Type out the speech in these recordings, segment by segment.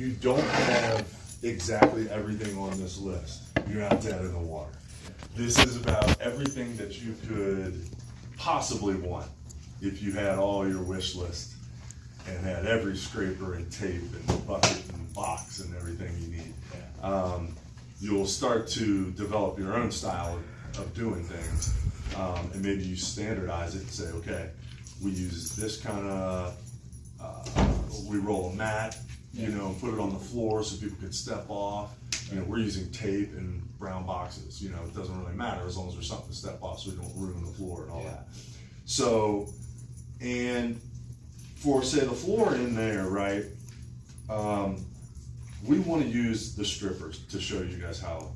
you don't have exactly everything on this list. You're not dead in the water. This is about everything that you could possibly want if you had all your wish list and had every scraper and tape and bucket and box and everything you need. You'll start to develop your own style of doing things, and maybe you standardize it and say, okay, we use this kind of, we roll a mat, you know, put it on the floor so people can step off. You know, we're using tape and brown boxes, you know, it doesn't really matter as long as there's something to step off so we don't ruin the floor and all that. So, and for say the floor in there, right, we want to use the strippers to show you guys how,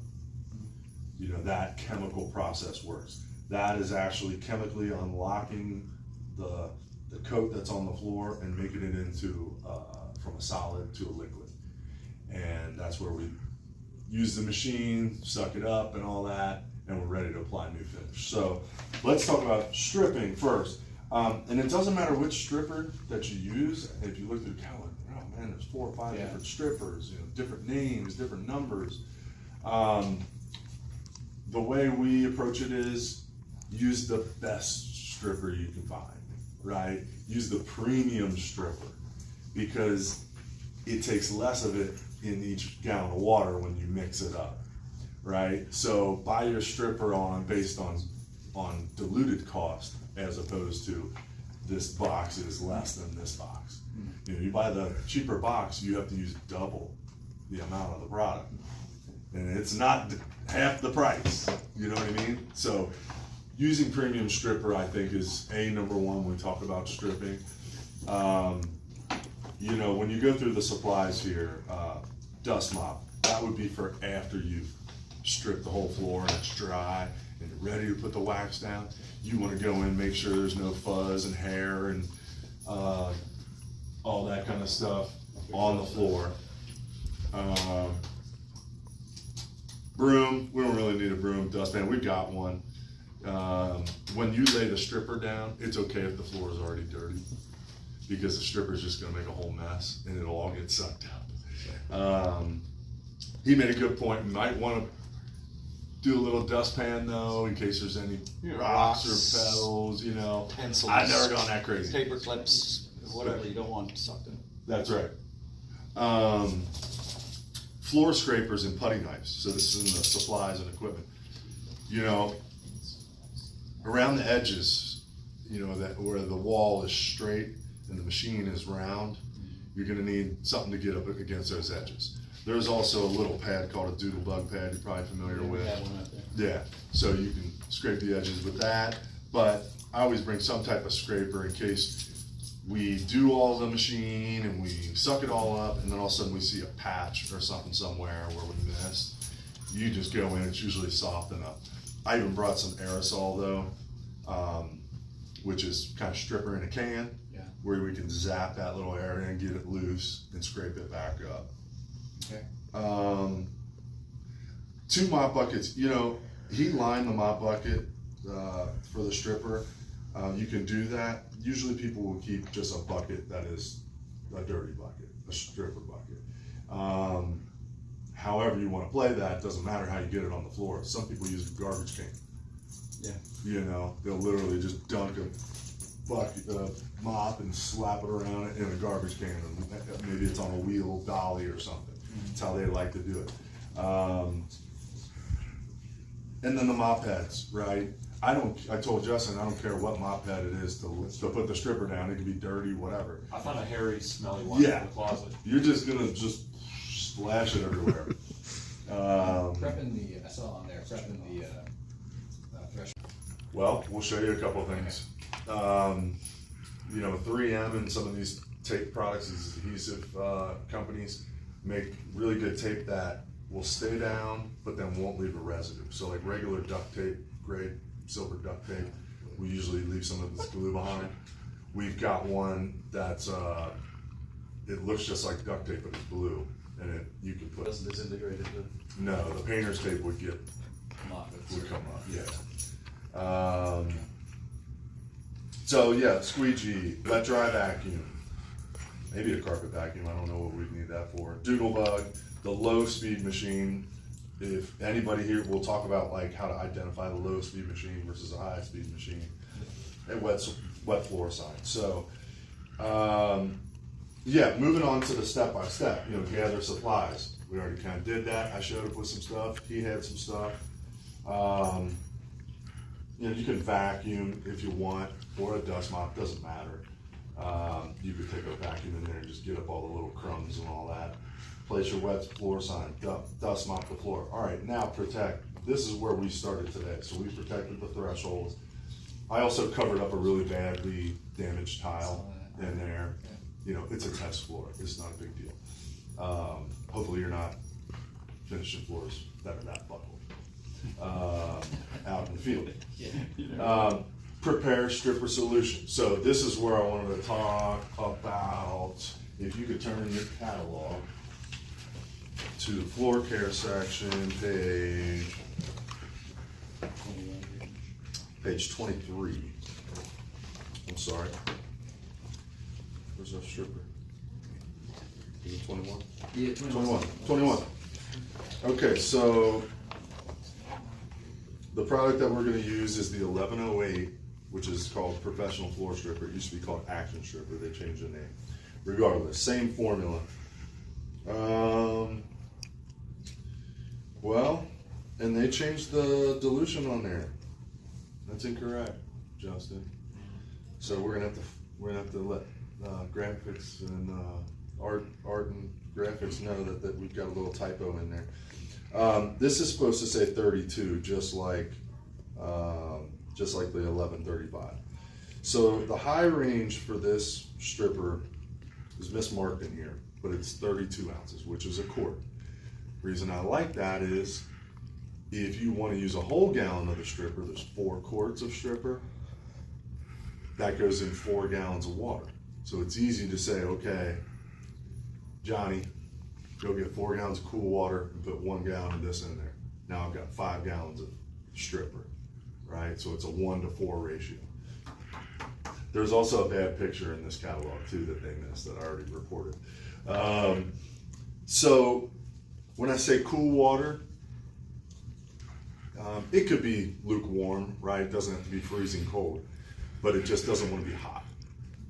you know, that chemical process works. That is actually chemically unlocking the coat that's on the floor and making it into, from a solid to a liquid. And that's where we use the machine, suck it up and all that, and we're ready to apply new finish. So let's talk about stripping first. And it doesn't matter which stripper that you use. If you look through the catalog, oh man, there's 4 or 5 different strippers, you know, different names, different numbers. The way we approach it is use the best stripper you can find, right? Use the premium stripper because it takes less of it in each gallon of water when you mix it up, right? So buy your stripper based on diluted cost as opposed to this box is less than this box. You know, you buy the cheaper box, you have to use double the amount of the product. And it's not half the price, you know what I mean? So using premium stripper, I think, is number one when we talk about stripping. You know, when you go through the supplies here, dust mop, that would be for after you've stripped the whole floor and it's dry and you're ready to put the wax down. You want to go in, make sure there's no fuzz and hair and all that kind of stuff on the floor. Broom, we don't really need a broom. Dustpan, we've got one. When you lay the stripper down, it's okay if the floor is already dirty because the stripper is just going to make a whole mess and it'll all get sucked up. He made a good point. You might want to do a little dustpan though, in case there's any rocks or petals, you know. Pencils. I've never gone that crazy. Paper clips, whatever you don't want sucked in. That's right. Floor scrapers and putty knives. So this is in the supplies and equipment. You know, around the edges, you know, that where the wall is straight and the machine is round, you're gonna need something to get up against those edges. There's also a little pad called a doodle bug pad you're probably familiar with. We have one right there. Yeah, so you can scrape the edges with that, but I always bring some type of scraper in case we do all the machine and we suck it all up and then all of a sudden we see a patch or something somewhere where we missed. You just go in, it's usually soft enough. I even brought some aerosol though, which is kind of stripper in a can, where we can zap that little area and get it loose and scrape it back up. Okay. 2 mop buckets, you know, he lined the mop bucket for the stripper. You can do that. Usually people will keep just a bucket that is a dirty bucket, a stripper bucket. However you want to play that, doesn't matter how you get it on the floor. Some people use a garbage can. Yeah. You know, they'll literally just dunk a bucket, mop and slap it around it in a garbage can. And maybe it's on a wheel dolly or something. That's how they like to do it. And then the mop heads, right? I told Justin, I don't care what mop head it is to put the stripper down. It can be dirty, whatever. I found a hairy, smelly one in the closet. You're just gonna just splash it everywhere. I saw on there, prepping the threshold. Well, we'll show you a couple of things. You know, 3M and some of these tape products, these adhesive companies, make really good tape that will stay down, but then won't leave a residue. So like regular duct tape, grade silver duct tape, we usually leave some of this glue behind. We've got one that's, it looks just like duct tape, but it's blue, and you can put. Wasn't disintegrated. No, the painter's tape would come off, yeah. So yeah, squeegee, wet dry vacuum. maybe a carpet vacuum, I don't know what we'd need that for. Doodlebug, the low speed machine. If anybody here, we'll talk about like how to identify the low speed machine versus a high speed machine. And wet floor sign. So, yeah, moving on to the step by step, gather supplies. We already kind of did that. I showed up with some stuff. He had some stuff. You can vacuum if you want, or a dust mop, doesn't matter. You could take a vacuum in there and just get up all the little crumbs and all that. Place your wet floor sign, dust mop the floor. All right, now protect. This is where we started today. So we protected the thresholds. I also covered up a really badly damaged tile in there. It's a test floor. It's not a big deal. Hopefully you're not finishing floors that are that buckled out in the field. Prepare stripper solution. So this is where I wanted to talk about, if you could turn your catalog to the floor care section, page 23. I'm sorry. Where's our stripper? Is it 21? Yeah, 21. Okay, so the product that we're going to use is the 1108, which is called Professional Floor Stripper. It used to be called Action Stripper. They changed the name. Regardless, same formula. Well, and they changed the dilution on there. That's incorrect, Justin. So we're gonna have to let graphics and art and graphics know that we've got a little typo in there. This is supposed to say 32, just like the 1135. So the high range for this stripper is mismarked in here, but it's 32 ounces, which is a quart. Reason I like that is if you want to use a whole gallon of the stripper, there's 4 quarts of stripper. That goes in 4 gallons of water. So it's easy to say, okay, Johnny, go get 4 gallons of cool water and put 1 gallon of this in there. Now I've got 5 gallons of stripper, right? So it's a 1-to-4 ratio. There's also a bad picture in this catalog too that they missed that I already reported. So when I say cool water, it could be lukewarm, right? It doesn't have to be freezing cold, but it just doesn't want to be hot.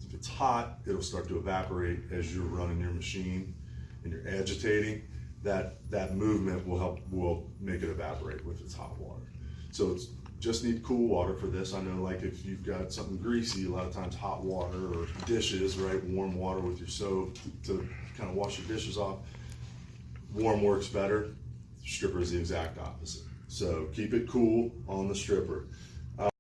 If it's hot, it'll start to evaporate as you're running your machine and you're agitating. That movement will make it evaporate with its hot water. So it's just need cool water for this. I know, like if you've got something greasy, a lot of times hot water or dishes, right? Warm water with your soap to kind of wash your dishes off. Warm works better. Stripper is the exact opposite. So keep it cool on the stripper.